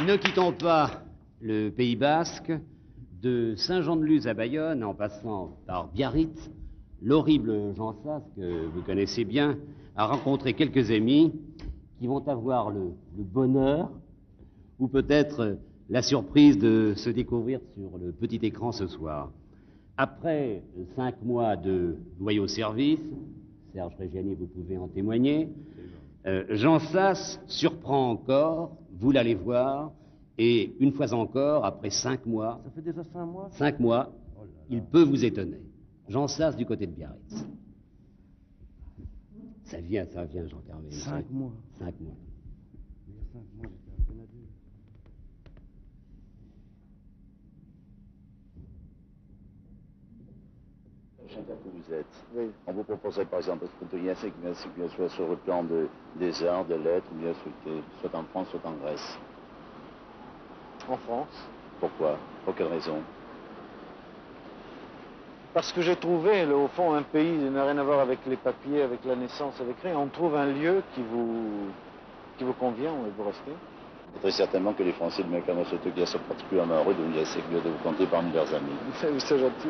Ne quittons pas le Pays Basque, de Saint-Jean-de-Luz à Bayonne, en passant par Biarritz, l'horrible Jean Sas, que vous connaissez bien, a rencontré quelques amis qui vont avoir le bonheur, ou peut-être la surprise de se découvrir sur le petit écran ce soir. Après 5 mois de loyaux services, Serge Reggiani, vous pouvez en témoigner, Jean Sas surprend encore, vous l'allez voir, et une fois encore, après 5 mois... Ça fait déjà 5 mois 5 mois, oh là là. Il peut vous étonner. Jean Sas du côté de Biarritz. Ça vient, Jean Carmé. 5 mois. 5 mois. Il y a 5 mois, j'étais à peine adulte. Chanteur que vous êtes, Oui. on vous proposerait par exemple de bien soit sur le plan des arts, des lettres, ou bien soit en France, soit en Grèce. En France. Pourquoi? Pour quelle raison? Parce que j'ai trouvé, au fond, un pays qui n'a rien à voir avec les papiers, avec la naissance, avec rien. On trouve un lieu qui vous convient et vous restez. Très certainement que les Français de Mécano-Sotoguia sont particulièrement heureux de vous compter parmi leurs amis. C'est gentil.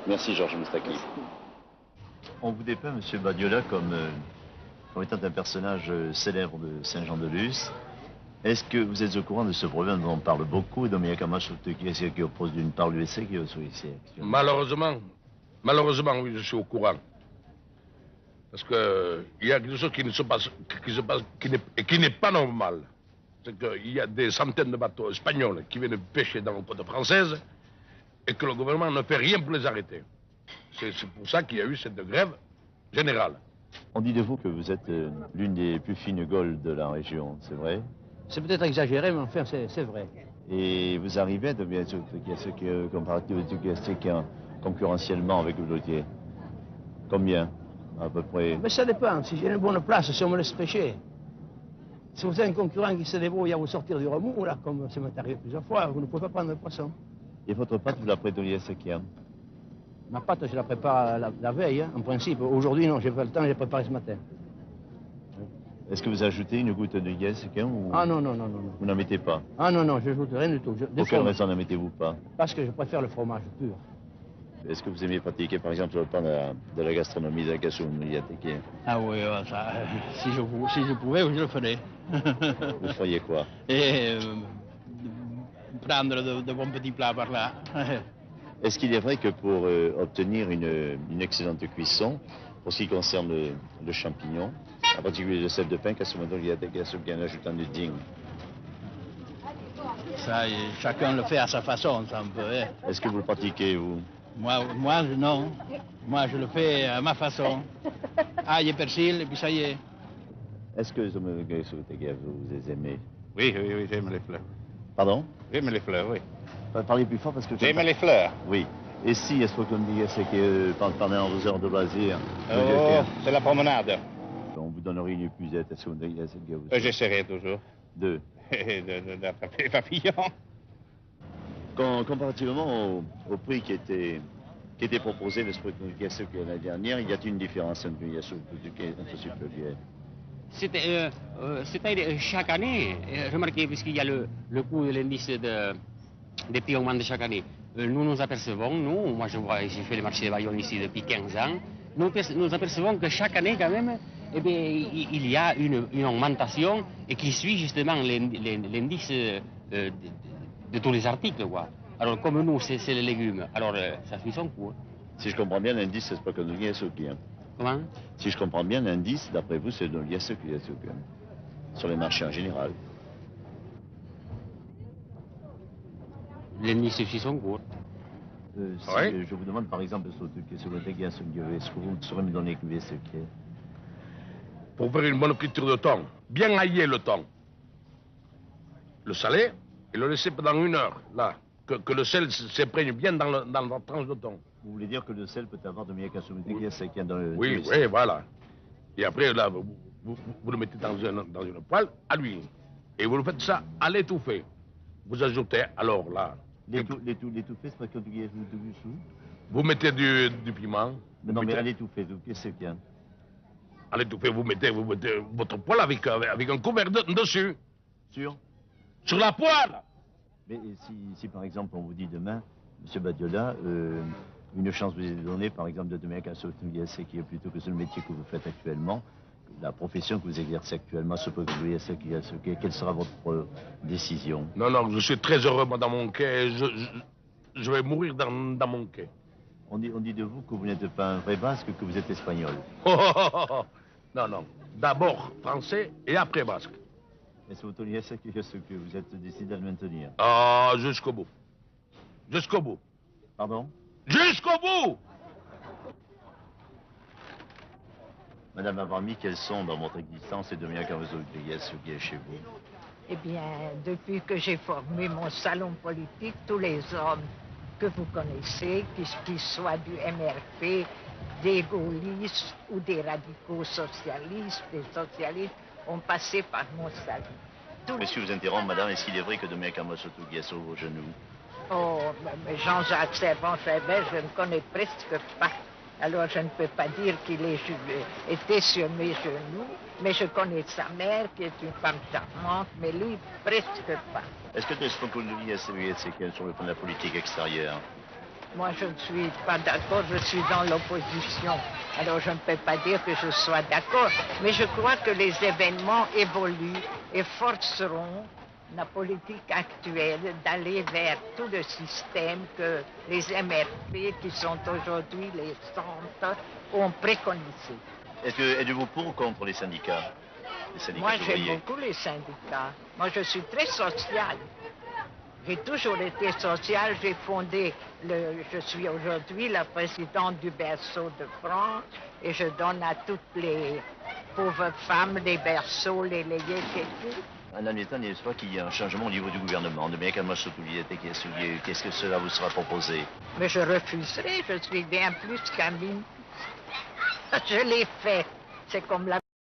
Merci Georges Moustaki. On vous dépeint, M. Badiola, comme étant un personnage célèbre de Saint-Jean-de-Luz. Est-ce que vous êtes au courant de ce problème dont on parle beaucoup, de Mécano-Sotoguia qui oppose d'une part l'USC qui est ici? Malheureusement, oui, je suis au courant. Parce que il y a quelque chose qui n'est pas normal. C'est qu'il y a des centaines de bateaux espagnols qui viennent pêcher dans les côtes françaises et que le gouvernement ne fait rien pour les arrêter. C'est pour ça qu'il y a eu cette grève générale. On dit de vous que vous êtes l'une des plus fines gaules de la région, c'est vrai? C'est peut-être exagéré, mais enfin, c'est vrai. Et vous arrivez à devenir concurrentiellement avec l'audier? Combien, à peu près? Mais ça dépend. Si j'ai une bonne place, si on me laisse pêcher. Si vous avez un concurrent qui se débrouille à vous sortir du remous, là, comme ça m'est arrivé plusieurs fois, vous ne pouvez pas prendre de poisson. Et votre pâte, vous la prétendez à ce qu'il y a? Ma pâte, je la prépare la veille, hein, en principe. Aujourd'hui, non, j'ai pas le temps, j'ai préparé ce matin. Est-ce que vous ajoutez une goutte de yes ou... Ah non. Vous n'en mettez pas? Ah non, je n'ajoute rien du tout. Pour quelle raison n'en mettez-vous pas? Parce que je préfère le fromage pur. Est-ce que vous aimez pratiquer, par exemple, le plan de la gastronomie de la Gastronomie? Ah oui, ça, si je pouvais, je le ferais. Vous feriez quoi? Et prendre de bons petits plats par là. Est-ce qu'il est vrai que pour obtenir une excellente cuisson, pour ce qui concerne le champignon, en particulier le sel de pin, qu'est-ce qu'il y a en ajoutant du digne? Ça, chacun le fait à sa façon, ça un peu. Hein. Est-ce que vous le pratiquez, vous? Moi, non. Moi, je le fais à ma façon. Ail et persil, et puis ça y est. Est-ce que vous les aimez? Oui, j'aime les fleurs. Pardon? J'aime les fleurs, oui. Parlez plus fort parce que... J'aime les fleurs. Oui. Et si, est-ce qu'on dit que pendant vos heures de loisirs... Oh, c'est la promenade. On vous donnerait une épuisette, est-ce qu'on dit J'essaierai toujours. D'attraper les papillons. Comparativement au prix qui était proposé, le sport de l'année dernière, y a-t-il une différence entre ce pluriel? C'était chaque année, remarquez, puisqu'il y a le coût de l'indice des prix augmente chaque année. Nous apercevons, moi j'ai fait le marché de Bayonne ici depuis 15 ans, nous apercevons que chaque année quand même, eh bien, il y a une augmentation et qui suit justement l'indice de tous les articles, quoi. Alors comme nous, c'est les légumes, alors ça suit son cours. Si je comprends bien, l'indice, c'est pas que nous y bien. Comment? Si je comprends bien, l'indice, d'après vous, c'est de sur les marchés en général. L'indice suit son cours. Si je vous demande, par exemple, sur le dégât, est-ce que vous saurez me donner ce qui est? Pour faire une bonne friture de thon, bien ailler le thon. Le saler et le laisser pendant 1 heure, là. Que le sel s'imprègne bien dans la tranche de thon. Vous voulez dire que le sel peut avoir de meilleures cassouletés c'est qu'il y a dans le... Oui, voilà. Et après, là, vous le mettez dans une poêle à l'huile. Et vous le faites ça à l'étouffée. Vous ajoutez, alors là... L'étouffée, c'est pas que du sous. Vous mettez du piment. Mais à l'étouffée, qu'est-ce qu'il y a? À l'étouffée, vous mettez votre poêle avec un couvert dessus. Sûr? Sur la poêle. Mais si par exemple on vous dit demain, M. Badiola, une chance vous est donnée par exemple de devenir un sauveillesse qui est plutôt que ce métier que vous faites actuellement, la profession que vous exercez actuellement, quelle sera votre décision? Non, non, je suis très heureux moi, dans mon quai. Je vais mourir dans mon quai. On dit de vous que vous n'êtes pas un vrai basque, que vous êtes espagnol. Non, non. D'abord français et après basque. Est-ce que vous êtes décidé à le maintenir? Ah, jusqu'au bout. Jusqu'au bout. Pardon? Jusqu'au bout! Madame Avrami, quelles sont dans votre existence les Dominica Cavazo-Iglesias qui est chez vous? Eh bien, depuis que j'ai formé mon salon politique, tous les hommes que vous connaissez, qu'ils soient du MRP, des gaullistes ou des radicaux socialistes, des socialistes, ont passé par mon salon. Monsieur vous interrompt, madame, est-ce qu'il est vrai que Dominica Cavazo-Iglesias vos genoux? Oh, mais Jean-Jacques Servan-Schreiber, je ne connais presque pas. Alors je ne peux pas dire qu'il était sur mes genoux, mais je connais sa mère qui est une femme charmante, mais lui, presque pas. Est-ce que ce qu'on dit à sur le plan de la politique extérieure? Moi, je ne suis pas d'accord, je suis dans l'opposition. Alors je ne peux pas dire que je sois d'accord, mais je crois que les événements évoluent et forceront la politique actuelle d'aller vers tout le système que les MRP, qui sont aujourd'hui les centres, ont préconisé. Êtes-vous pour ou contre les syndicats? Moi, j'aime beaucoup les syndicats. Moi, je suis très sociale. J'ai toujours été sociale. J'ai fondé, je suis aujourd'hui la présidente du Berceau de France et je donne à toutes les pauvres femmes des berceaux, les layers et tout. En admettant, n'est-ce pas, qu'il y a un changement au niveau du gouvernement, de bien qu'est-ce que cela vous sera proposé? Mais je refuserai, je suis bien plus qu'un ministre. Je l'ai fait. C'est comme la